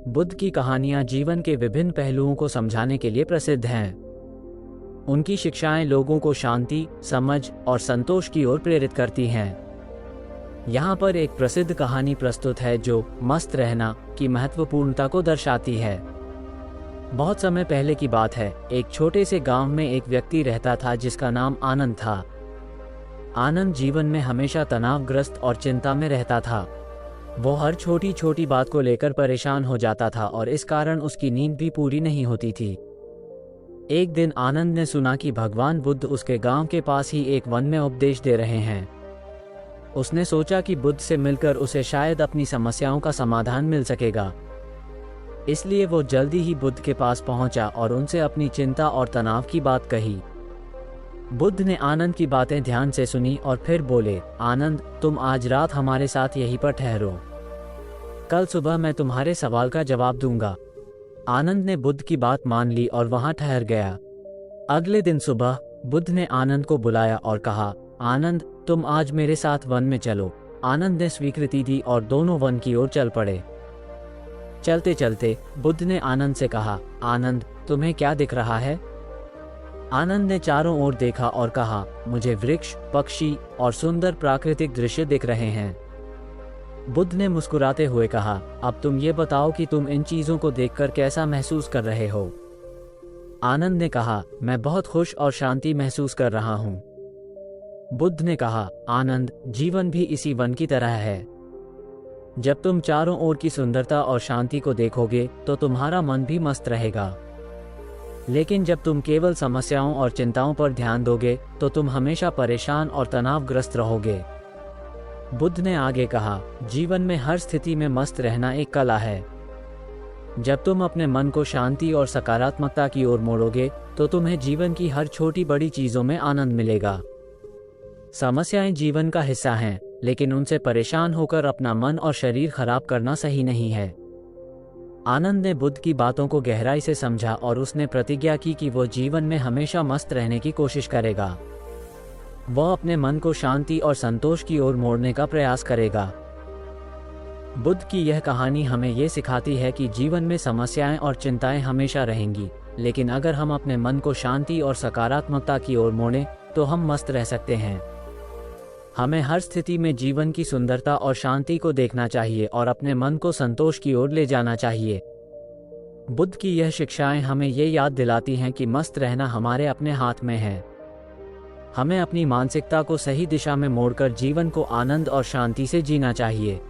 बुद्ध की कहानियां जीवन के विभिन्न पहलुओं को समझाने के लिए प्रसिद्ध हैं। उनकी शिक्षाएं लोगों को शांति, समझ और संतोष की ओर प्रेरित करती हैं। यहाँ पर एक प्रसिद्ध कहानी प्रस्तुत है जो मस्त रहना की महत्वपूर्णता को दर्शाती है। बहुत समय पहले की बात है, एक छोटे से गांव में एक व्यक्ति रहता था जिसका नाम आनंद था। आनंद जीवन में हमेशा तनावग्रस्त और चिंता में रहता था। वो हर छोटी छोटी बात को लेकर परेशान हो जाता था और इस कारण उसकी नींद भी पूरी नहीं होती थी। एक दिन आनंद ने सुना कि भगवान बुद्ध उसके गांव के पास ही एक वन में उपदेश दे रहे हैं। उसने सोचा कि बुद्ध से मिलकर उसे शायद अपनी समस्याओं का समाधान मिल सकेगा। इसलिए वो जल्दी ही बुद्ध के पास पहुंचा और उनसे अपनी चिंता और तनाव की बात कही। बुद्ध ने आनंद की बातें ध्यान से सुनी और फिर बोले, आनंद, तुम आज रात हमारे साथ यहीं पर ठहरो। कल सुबह मैं तुम्हारे सवाल का जवाब दूंगा। आनंद ने बुद्ध की बात मान ली और वहां ठहर गया। अगले दिन सुबह बुद्ध ने आनंद को बुलाया और कहा, आनंद, तुम आज मेरे साथ वन में चलो। आनंद ने स्वीकृति दी और दोनों वन की ओर चल पड़े। चलते चलते बुद्ध ने आनंद से कहा, आनंद, तुम्हें क्या दिख रहा है? आनंद ने चारों ओर देखा और कहा, मुझे वृक्ष, पक्षी और सुंदर प्राकृतिक दृश्य दिख रहे हैं। बुद्ध ने मुस्कुराते हुए कहा, अब तुम ये बताओ कि तुम इन चीजों को देखकर कैसा महसूस कर रहे हो? आनंद ने कहा, मैं बहुत खुश और शांति महसूस कर रहा हूँ। बुद्ध ने कहा, आनंद, जीवन भी इसी वन की तरह है। जब तुम चारों ओर की सुंदरता और शांति को देखोगे तो तुम्हारा मन भी मस्त रहेगा। लेकिन जब तुम केवल समस्याओं और चिंताओं पर ध्यान दोगे तो तुम हमेशा परेशान और तनावग्रस्त रहोगे। बुद्ध ने आगे कहा, जीवन में हर स्थिति में मस्त रहना एक कला है। जब तुम अपने मन को शांति और सकारात्मकता की ओर मोड़ोगे तो तुम्हें जीवन की हर छोटी बड़ी चीजों में आनंद मिलेगा। समस्याएं जीवन का हिस्सा हैं, लेकिन उनसे परेशान होकर अपना मन और शरीर खराब करना सही नहीं है। आनंद ने बुद्ध की बातों को गहराई से समझा और उसने प्रतिज्ञा की कि वो जीवन में हमेशा मस्त रहने की कोशिश करेगा। वह अपने मन को शांति और संतोष की ओर मोड़ने का प्रयास करेगा। बुद्ध की यह कहानी हमें ये सिखाती है कि जीवन में समस्याएं और चिंताएं हमेशा रहेंगी, लेकिन अगर हम अपने मन को शांति और सकारात्मकता की ओर मोड़ें तो हम मस्त रह सकते हैं। हमें हर स्थिति में जीवन की सुंदरता और शांति को देखना चाहिए और अपने मन को संतोष की ओर ले जाना चाहिए। बुद्ध की यह शिक्षाएं हमें ये याद दिलाती हैं कि मस्त रहना हमारे अपने हाथ में है। हमें अपनी मानसिकता को सही दिशा में मोड़कर जीवन को आनंद और शांति से जीना चाहिए।